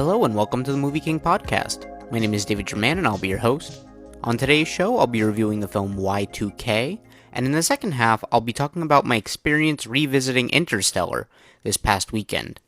Hello and welcome to the MovieKing Podcast. My name is David Jurmann and I'll be your host. On today's show, I'll be reviewing the film Y2K, and in the second half, I'll be talking about my experience revisiting Interstellar this past weekend.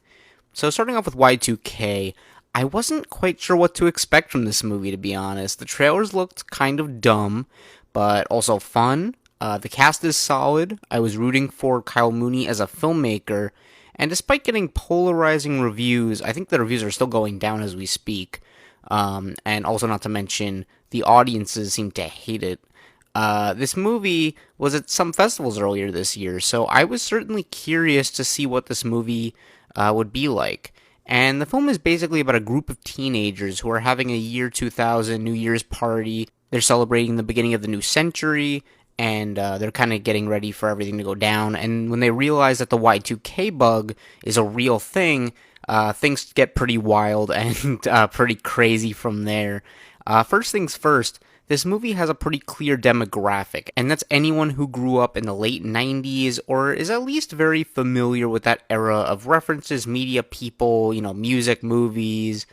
So starting off with Y2K, I wasn't quite sure what to expect from this movie, to be honest. The trailers looked kind of dumb, but also fun. The cast is solid. I was rooting for Kyle Mooney as a filmmaker, and despite getting polarizing reviews, I think the reviews are still going down as we speak. And also, not to mention, the audiences seem to hate it. This movie was at some festivals earlier this year, so I was certainly curious to see what this movie would be like. And the film is basically about a group of teenagers who are having a year 2000 New Year's party. They're celebrating the beginning of the new century, and they're kind of getting ready for everything to go down. And when they realize that the Y2K bug is a real thing, things get pretty wild and pretty crazy from there. First things first, this movie has a pretty clear demographic, and that's anyone who grew up in the late 90s or is at least very familiar with that era of references, media, people, music, movies,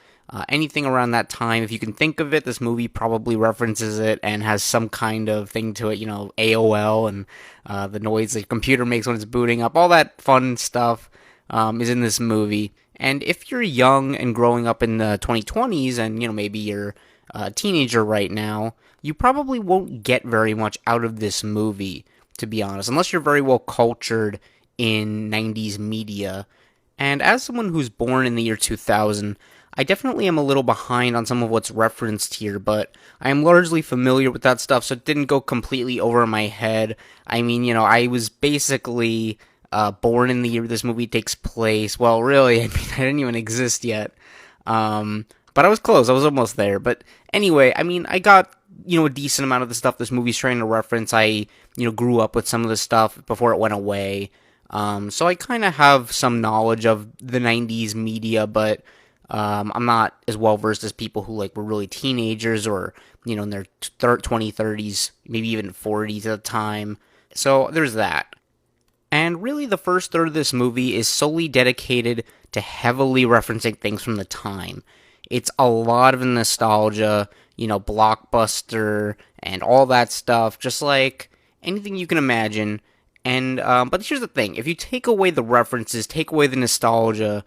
anything around that time. If you can think of it, this movie probably references it and has some kind of thing to it, AOL and the noise the computer makes when it's booting up. All that fun stuff is in this movie. And if you're young and growing up in the 2020s and, maybe you're a teenager right now, you probably won't get very much out of this movie, to be honest, unless you're very well cultured in 90s media. And as someone who's born in the year 2000, I definitely am a little behind on some of what's referenced here, but I am largely familiar with that stuff, so it didn't go completely over my head. I mean, I was basically born in the year this movie takes place. Well, really, I didn't even exist yet. But I was close. I was almost there. But anyway, I got, a decent amount of the stuff this movie's trying to reference. I, grew up with some of the stuff before it went away. So I kind of have some knowledge of the 90s media, but I'm not as well versed as people who were really teenagers or, in their 20, 30s, maybe even 40s at the time. So there's that. And really the first third of this movie is solely dedicated to heavily referencing things from the time. It's a lot of nostalgia, Blockbuster and all that stuff, just like anything you can imagine. And but here's the thing, if you take away the references, take away the nostalgia,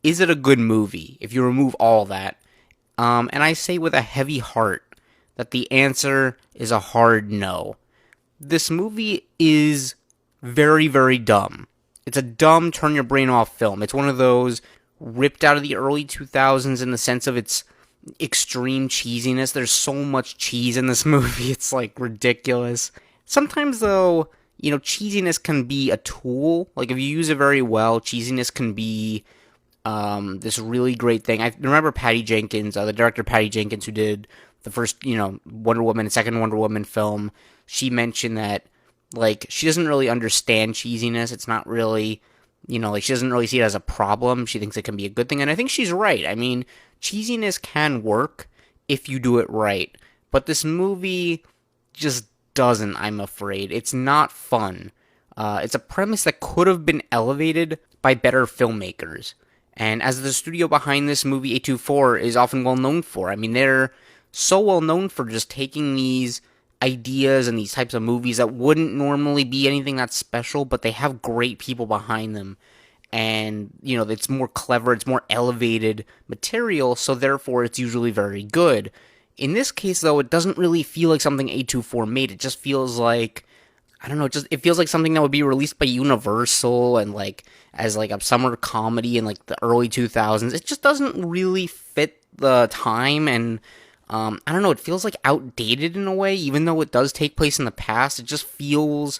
is it a good movie if you remove all that? And I say with a heavy heart that the answer is a hard no. This movie is very, very dumb. It's a dumb turn your brain off film. It's one of those ripped out of the early 2000s in the sense of its extreme cheesiness. There's so much cheese in this movie, it's ridiculous. Sometimes though, cheesiness can be a tool. If you use it very well, cheesiness can be this really great thing. I remember Patty Jenkins, the director Patty Jenkins, who did the first, Wonder Woman and second Wonder Woman film. She mentioned that, she doesn't really understand cheesiness. It's not really, she doesn't really see it as a problem. She thinks it can be a good thing, and I think she's right. Cheesiness can work if you do it right, but this movie just doesn't, I'm afraid. It's not fun. It's a premise that could have been elevated by better filmmakers. And as the studio behind this movie, A24, is often well known for. They're so well known for just taking these ideas and these types of movies that wouldn't normally be anything that special, but they have great people behind them. And, it's more clever, it's more elevated material, so therefore it's usually very good. In this case, though, it doesn't really feel like something A24 made. It just feels like, I don't know, it feels like something that would be released by Universal and as a summer comedy in the early 2000s. It just doesn't really fit the time, and I don't know, it feels outdated in a way, even though it does take place in the past. It feels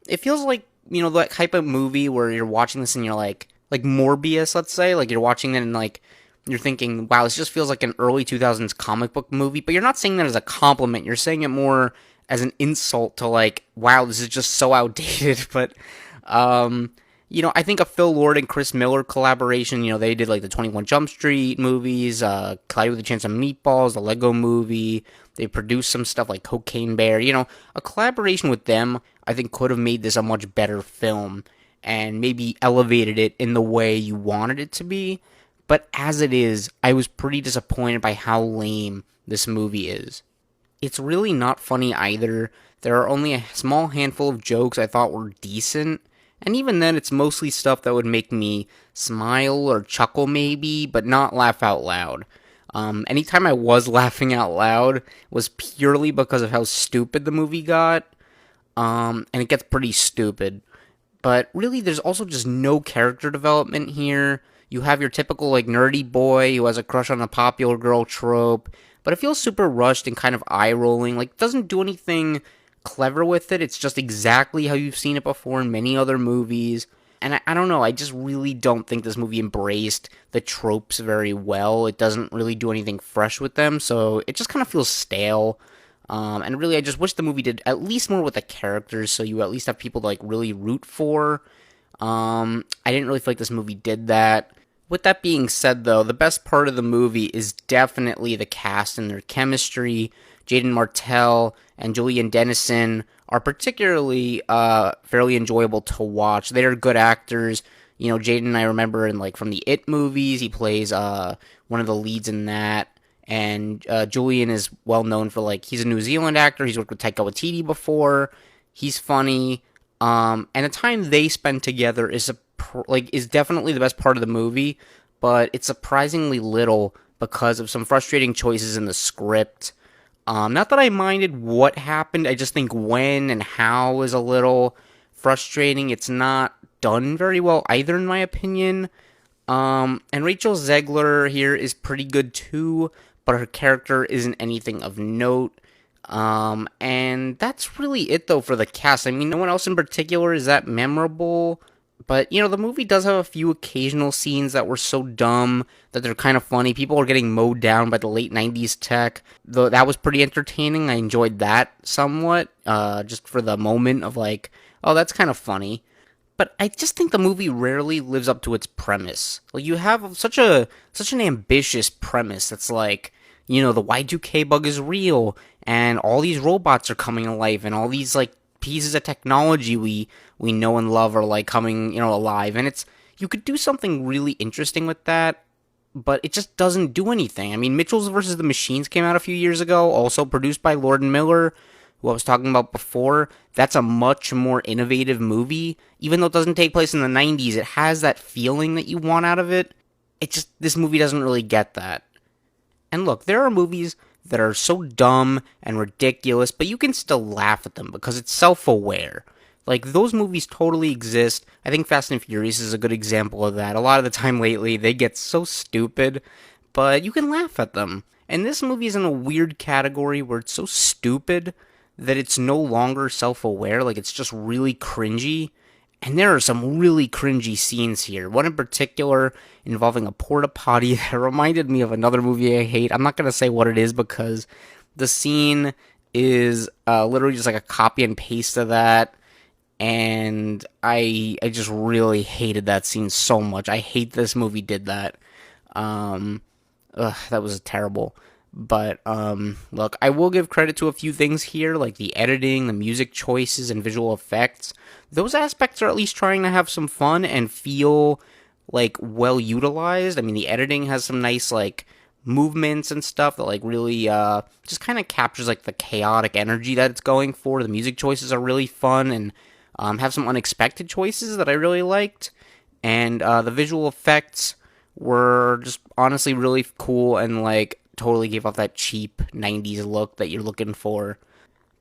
like, that type of movie where you're watching this and you're like Morbius, let's say, you're watching it and you're thinking, wow, this just feels like an early 2000s comic book movie, but you're not saying that as a compliment, you're saying it more as an insult to wow, this is just so outdated. But I think a Phil Lord and Chris Miller collaboration, they did the 21 Jump Street movies, Cloudy with a Chance of Meatballs, the Lego movie. They produced some stuff like Cocaine Bear. A collaboration with them, I think, could have made this a much better film and maybe elevated it in the way you wanted it to be. But as it is, I was pretty disappointed by how lame this movie is. It's really not funny either. There are only a small handful of jokes I thought were decent, and even then it's mostly stuff that would make me smile or chuckle maybe, but not laugh out loud. Anytime I was laughing out loud was purely because of how stupid the movie got, and it gets pretty stupid. But really, there's also just no character development here. You have your typical, like, nerdy boy who has a crush on a popular girl trope, but it feels super rushed and kind of eye-rolling. Like, it doesn't do anything clever with it. It's just exactly how you've seen it before in many other movies. And I don't know, I just really don't think this movie embraced the tropes very well. It doesn't really do anything fresh with them, so it just kind of feels stale. And really, I just wish the movie did at least more with the characters, so you at least have people to, like, really root for. I didn't really feel like this movie did that. With that being said, though, the best part of the movie is definitely the cast and their chemistry. Jaden Martell and Julian Dennison are particularly fairly enjoyable to watch. They are good actors. You know, Jaden I remember from the It movies. He plays one of the leads in that. And Julian is well known for, he's a New Zealand actor. He's worked with Taika Waititi before. He's funny. And the time they spend together is definitely the best part of the movie, but it's surprisingly little because of some frustrating choices in the script. Not that I minded what happened, I just think when and how is a little frustrating. It's not done very well either, in my opinion. And Rachel Zegler here is pretty good too, but her character isn't anything of note. And that's really it, though, for the cast. I mean, no one else in particular is that memorable. But, the movie does have a few occasional scenes that were so dumb that they're kind of funny. People are getting mowed down by the late 90s tech. Though that was pretty entertaining. I enjoyed that somewhat, just for the moment of oh, that's kind of funny. But I just think the movie rarely lives up to its premise. You have such an ambitious premise that's the Y2K bug is real, and all these robots are coming to life, and all these, pieces of technology we know and love are, coming, alive. And you could do something really interesting with that, but it just doesn't do anything. I mean, Mitchells vs. the Machines came out a few years ago, also produced by Lord and Miller, who I was talking about before. That's a much more innovative movie. Even though it doesn't take place in the 90s, it has that feeling that you want out of it. This movie doesn't really get that. And look, there are movies that are so dumb and ridiculous, but you can still laugh at them because it's self-aware. Those movies totally exist. I think Fast and Furious is a good example of that. A lot of the time lately, they get so stupid, but you can laugh at them. And this movie is in a weird category where it's so stupid that it's no longer self-aware. It's just really cringy. And there are some really cringy scenes here. One in particular involving a porta potty that reminded me of another movie I hate. I'm not going to say what it is because the scene is literally just a copy and paste of that. And I just really hated that scene so much. I hate this movie did that. That was terrible. But, look, I will give credit to a few things here, like the editing, the music choices, and visual effects. Those aspects are at least trying to have some fun and feel, well utilized. I mean, the editing has some nice, movements and stuff that, really, just kind of captures, the chaotic energy that it's going for. The music choices are really fun and, have some unexpected choices that I really liked. And, the visual effects were just honestly really cool and, totally gave off that cheap 90s look that you're looking for.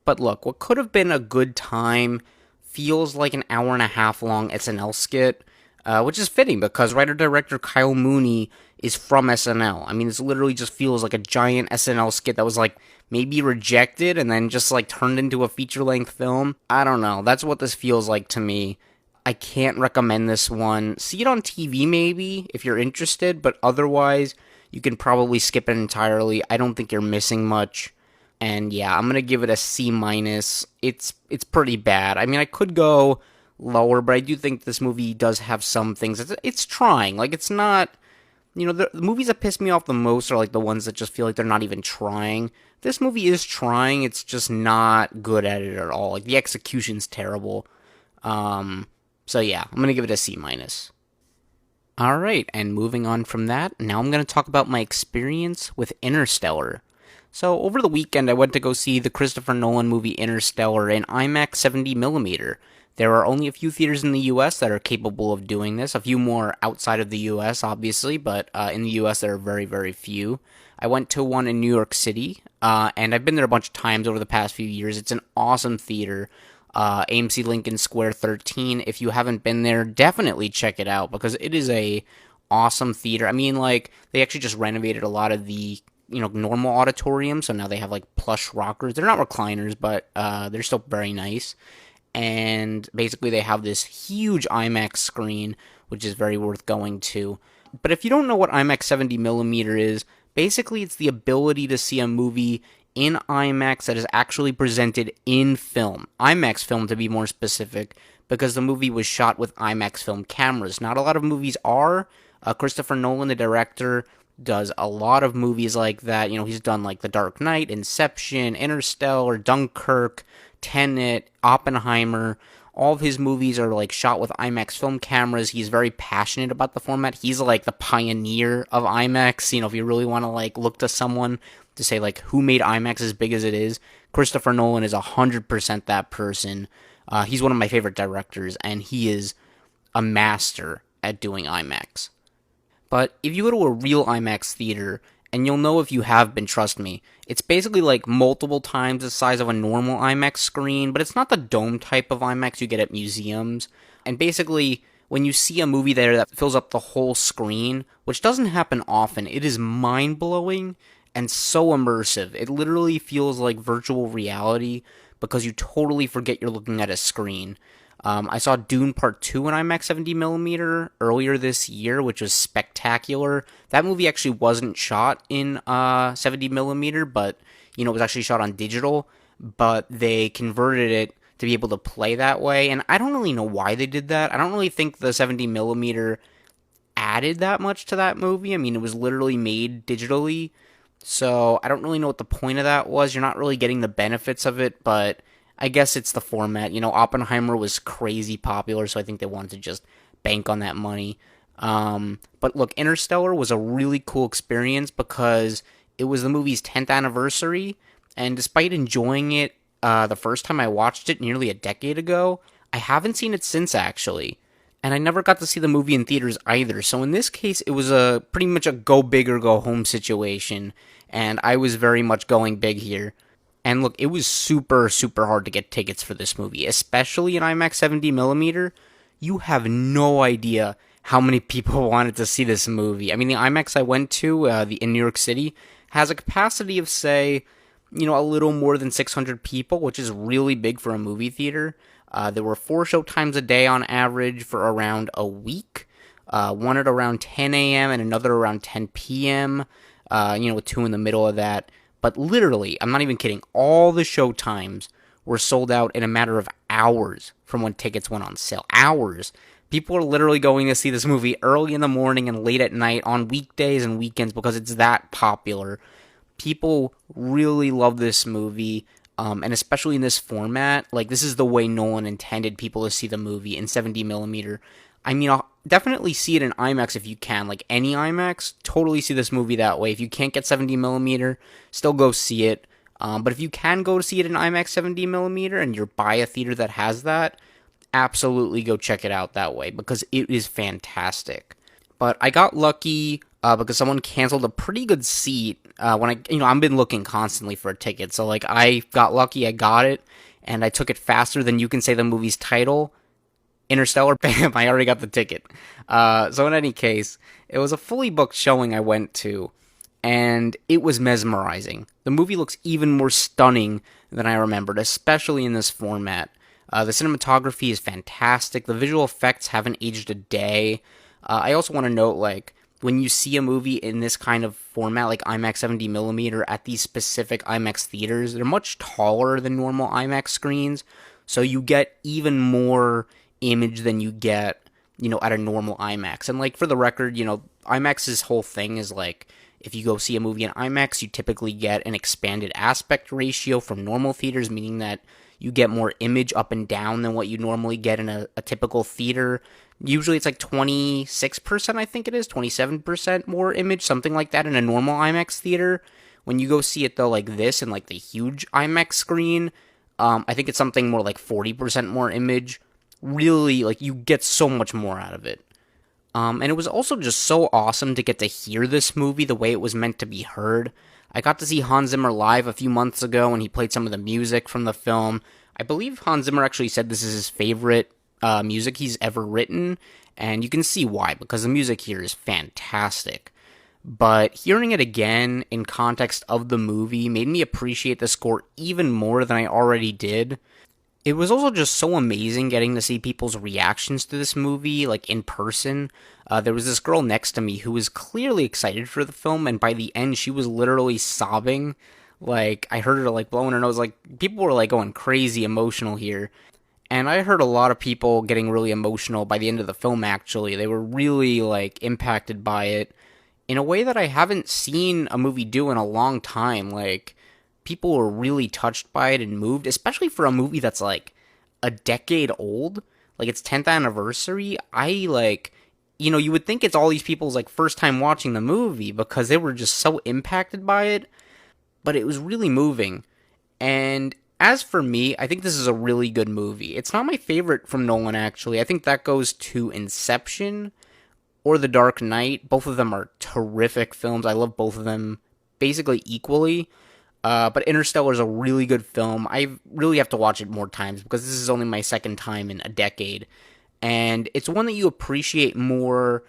But look, what could have been a good time feels like an hour and a half long SNL skit, which is fitting because writer-director Kyle Mooney is from SNL. I mean, this literally just feels like a giant SNL skit that was maybe rejected and then just turned into a feature-length film. I don't know, that's what this feels like to me. I can't recommend this one. See it on TV maybe, if you're interested, but otherwise you can probably skip it entirely. I don't think you're missing much. And yeah, I'm gonna give it a C-. It's pretty bad. I mean, I could go lower, but I do think this movie does have some things. It's trying. It's not... the movies that piss me off the most are the ones that just feel like they're not even trying. This movie is trying, it's just not good at it at all. The execution's terrible. So yeah, I'm gonna give it a C-. Alright, and moving on from that, now I'm going to talk about my experience with Interstellar. So, over the weekend, I went to go see the Christopher Nolan movie Interstellar in IMAX 70mm. There are only a few theaters in the US that are capable of doing this, a few more outside of the US, obviously, but in the US, there are very, very few. I went to one in New York City, and I've been there a bunch of times over the past few years. It's an awesome theater. AMC Lincoln Square 13. If you haven't been there, definitely check it out because it is a awesome theater. I mean, like, they actually just renovated a lot of the normal auditoriums, so now they have like plush rockers. They're not recliners, but they're still very nice. And basically, they have this huge IMAX screen, which is very worth going to. But if you don't know what IMAX 70mm is, basically it's the ability to see a movie in IMAX that is actually presented in film. IMAX film, to be more specific, because the movie was shot with IMAX film cameras. Not a lot of movies are. Christopher Nolan, the director, does a lot of movies like that. He's done like The Dark Knight, Inception, Interstellar, Dunkirk, Tenet, Oppenheimer. All of his movies are like shot with IMAX film cameras. He's very passionate about the format. He's like the pioneer of IMAX. If you really want to like look to someone to say like who made IMAX as big as it is, Christopher Nolan is 100% that person. He's one of my favorite directors, and he is a master at doing IMAX. But if you go to a real IMAX theater, and you'll know if you have been, trust me, it's basically like multiple times the size of a normal IMAX screen, but it's not the dome type of IMAX you get at museums. And basically, when you see a movie there that fills up the whole screen, which doesn't happen often, it is mind-blowing and so immersive. It literally feels like virtual reality because you totally forget you're looking at a screen. I saw Dune Part 2 in IMAX 70mm earlier this year, which was spectacular. That movie actually wasn't shot in 70mm, but, it was actually shot on digital, but they converted it to be able to play that way, and I don't really know why they did that. I don't really think the 70mm added that much to that movie. I mean, it was literally made digitally, so I don't really know what the point of that was. You're not really getting the benefits of it, but I guess it's the format. Oppenheimer was crazy popular, so I think they wanted to just bank on that money. But look, Interstellar was a really cool experience because it was the movie's 10th anniversary, and despite enjoying it the first time I watched it nearly a decade ago, I haven't seen it since, actually. And I never got to see the movie in theaters either, so in this case, it was pretty much a go big or go home situation, and I was very much going big here. And look, it was super, super hard to get tickets for this movie, especially in IMAX 70mm. You have no idea how many people wanted to see this movie. I mean, the IMAX I went to in New York City has a capacity of, say, a little more than 600 people, which is really big for a movie theater. There were 4 show times a day on average for around a week. One at around 10 a.m. and another around 10 p.m., with 2 in the middle of that. But literally, I'm not even kidding, all the show times were sold out in a matter of hours from when tickets went on sale. Hours. People are literally going to see this movie early in the morning and late at night on weekdays and weekends because it's that popular. People really love this movie, and especially in this format. Like, this is the way Nolan intended people to see the movie in 70mm. I mean, I'll definitely see it in IMAX if you can. Like, any IMAX, totally see this movie that way. If you can't get 70mm, still go see it. But if you can go to see it in IMAX 70mm and you're by a theater that has that, absolutely go check it out that way because it is fantastic. But I got lucky because someone canceled a pretty good seat when I've been looking constantly for a ticket. So, like, I got lucky, I got it, and I took it faster than you can say the movie's title. Interstellar, bam, I already got the ticket. So in any case, it was a fully booked showing I went to, and it was mesmerizing. The movie looks even more stunning than I remembered, especially in this format. The cinematography is fantastic. The visual effects haven't aged a day. I also want to note, like, when you see a movie in this kind of format, like IMAX 70mm, at these specific IMAX theaters, they're much taller than normal IMAX screens, so you get even more image than you get, at a normal IMAX. And, like, for the record, IMAX's whole thing is, like, if you go see a movie in IMAX, you typically get an expanded aspect ratio from normal theaters, meaning that you get more image up and down than what you normally get in a typical theater. Usually it's like 26%, I think it is, 27% more image, something like that in a normal IMAX theater. When you go see it though, like this in like the huge IMAX screen, I think it's something more like 40% more image. Really, like you get so much more out of it. And it was also just so awesome to get to hear this movie the way it was meant to be heard. I got to see Hans Zimmer live a few months ago, and he played some of the music from the film. I believe Hans Zimmer actually said this is his favorite music he's ever written, and you can see why, because the music here is fantastic. But hearing it again in context of the movie made me appreciate the score even more than I already did. It was also just so amazing getting to see people's reactions to this movie, like in person. There was this girl next to me who was clearly excited for the film, and by the end, she was literally sobbing. Like, I heard her like blowing her nose. Like, people were like going crazy emotional here. And I heard a lot of people getting really emotional by the end of the film, actually. They were really like impacted by it in a way that I haven't seen a movie do in a long time. Like, people were really touched by it and moved, especially for a movie that's like a decade old, like its 10th anniversary. You would think it's all these people's like first time watching the movie because they were just so impacted by it, but it was really moving. And as for me, I think this is a really good movie. It's not my favorite from Nolan, actually. I think that goes to Inception or The Dark Knight. Both of them are terrific films. I love both of them basically equally. But Interstellar is a really good film. I really have to watch it more times because this is only my second time in a decade. And it's one that you appreciate more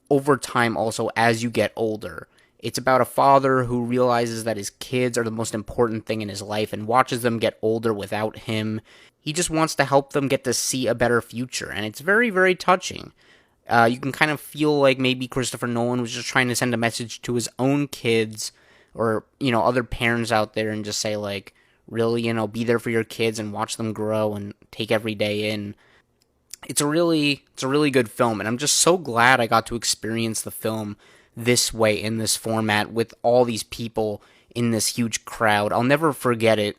over time also as you get older. It's about a father who realizes that his kids are the most important thing in his life and watches them get older without him. He just wants to help them get to see a better future, and it's very, very touching. You can kind of feel like maybe Christopher Nolan was just trying to send a message to his own kids or, other parents out there and just say, like, really, be there for your kids and watch them grow and take every day in. It's a really good film, and I'm just so glad I got to experience the film this way in this format with all these people in this huge crowd. I'll never forget it,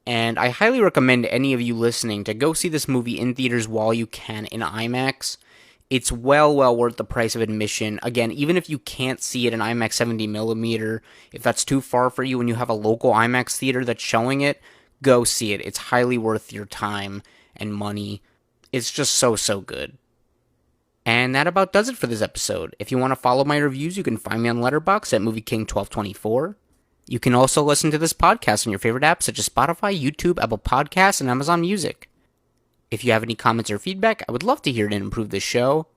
and I highly recommend any of you listening to go see this movie in theaters while you can in IMAX. It's well worth the price of admission. Again, even if you can't see it in IMAX 70mm, if that's too far for you and you have a local IMAX theater that's showing it, go see it. It's highly worth your time and money. It's just so good. And that about does it for this episode. If you want to follow my reviews, you can find me on Letterboxd at MovieKing1224. You can also listen to this podcast on your favorite apps such as Spotify, YouTube, Apple Podcasts, and Amazon Music. If you have any comments or feedback, I would love to hear it and improve this show.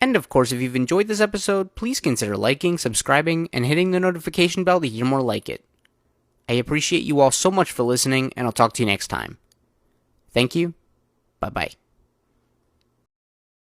And of course, if you've enjoyed this episode, please consider liking, subscribing, and hitting the notification bell to hear more like it. I appreciate you all so much for listening, and I'll talk to you next time. Thank you. Bye-bye.